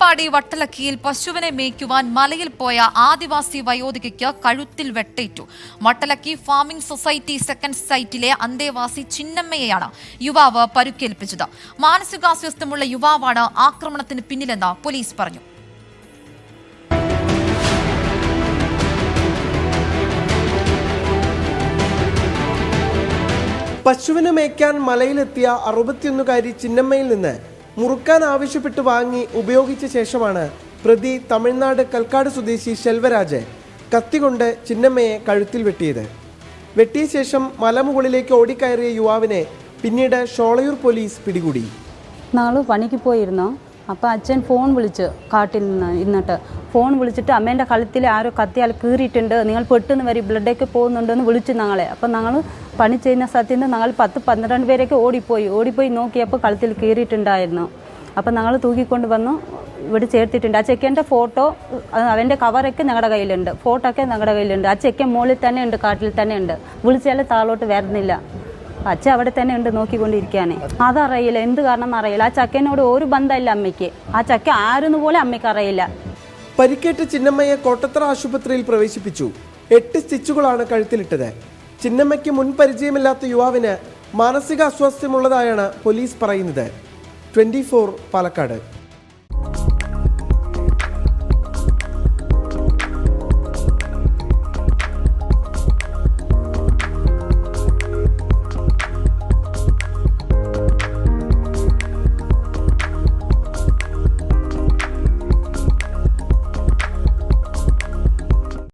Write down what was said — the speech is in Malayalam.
തിരുവനമ്പാടി വട്ടലക്കിയിൽ പശുവിനെ മേയ്ക്കുവാൻ മലയിൽ പോയ ആദിവാസി വയോധികയ്ക്ക് കഴുത്തിൽ വെട്ടേറ്റു. വട്ടലക്കി ഫാമിംഗ് സൊസൈറ്റി സെക്കൻഡ് സൈറ്റിലെ അന്തേവാസി ചിന്നമ്മയെയാണ് യുവാവ് പരുക്കേൽപ്പിച്ചത്. മാനസികാസ്വാസ്ഥ്യമുള്ള യുവാവാണ് ആക്രമണത്തിന് പിന്നിലെന്ന് പോലീസ് പറഞ്ഞു. പശുവിനെ മേയ്ക്കാൻ മലയിലെത്തിയ 61കാരി ചിന്നമ്മയിൽ നിന്ന് മുറുക്കാൻ ആവശ്യപ്പെട്ട് വാങ്ങി ഉപയോഗിച്ച ശേഷമാണ് പ്രതി തമിഴ്നാട് കൽക്കാട് സ്വദേശി ശെൽവരാജ് കത്തികൊണ്ട് ചിന്നമ്മയെ കഴുത്തിൽ വെട്ടിയത്. വെട്ടിയ ശേഷം മലമുകളിലേക്ക് ഓടിക്കയറിയ യുവാവിനെ പിന്നീട് ഷോളയൂർ പോലീസ് പിടികൂടി. നാളെ പണിക്ക് പോയിരുന്നു. അപ്പോൾ അച്ഛൻ ഫോൺ വിളിച്ച് കാട്ടിൽ നിന്നിട്ട് ഫോൺ വിളിച്ചിട്ട് അമ്മേൻ്റെ കഴുത്തിൽ ആരോ കത്തിയാൽ കീറിയിട്ടുണ്ട്, നിങ്ങൾ പെട്ടെന്ന് വരി, ബ്ലഡൊക്കെ പോകുന്നുണ്ടെന്ന് വിളിച്ചു ഞങ്ങളെ. അപ്പം ഞങ്ങൾ പണി ചെയ്യുന്ന സ്ഥലത്ത് നിന്ന് ഞങ്ങൾ 10-12 പേരൊക്കെ ഓടിപ്പോയി നോക്കിയപ്പോൾ കഴുത്തിൽ കീറിയിട്ടുണ്ടായിരുന്നു. അപ്പം ഞങ്ങൾ തൂക്കിക്കൊണ്ട് വന്നു ഇവിടെ ചേർത്തിട്ടുണ്ട്. ആ ചെക്കൻ്റെ ഫോട്ടോ, അവൻ്റെ കവറൊക്കെ ഞങ്ങളുടെ കയ്യിലുണ്ട്, ഫോട്ടോ ഒക്കെ ഞങ്ങളുടെ കയ്യിലുണ്ട്. ആ ചെക്കൻ മുകളിൽ തന്നെ ഉണ്ട്, കാട്ടിൽ തന്നെ ഉണ്ട്. വിളിച്ചാൽ താഴോട്ട് വരുന്നില്ല. അച്ഛൻ അവിടെ തന്നെ ഉണ്ട് നോക്കിക്കൊണ്ടിരിക്കുകയാണ്. അതറിയില്ല, എന്ത് കാരണം അറിയില്ല. ആ ചക്കനോട് ഒരു ബന്ധമില്ല അമ്മയ്ക്ക്. ആ ചക്ക ആരെന്ന് പോലും അമ്മയ്ക്ക് അറിയില്ല. പരിക്കേറ്റ ചിന്നമ്മയെ കോട്ടത്തറ ആശുപത്രിയിൽ പ്രവേശിപ്പിച്ചു. 8 സ്റ്റിച്ചുകളാണ് കഴുത്തിലിട്ടത്. ചിന്നമ്മയ്ക്ക് മുൻ പരിചയമില്ലാത്ത യുവാവിന് മാനസിക അസ്വാസ്ഥ്യമുള്ളതായാണ് പോലീസ് പറയുന്നത്. 24 പാലക്കാട്.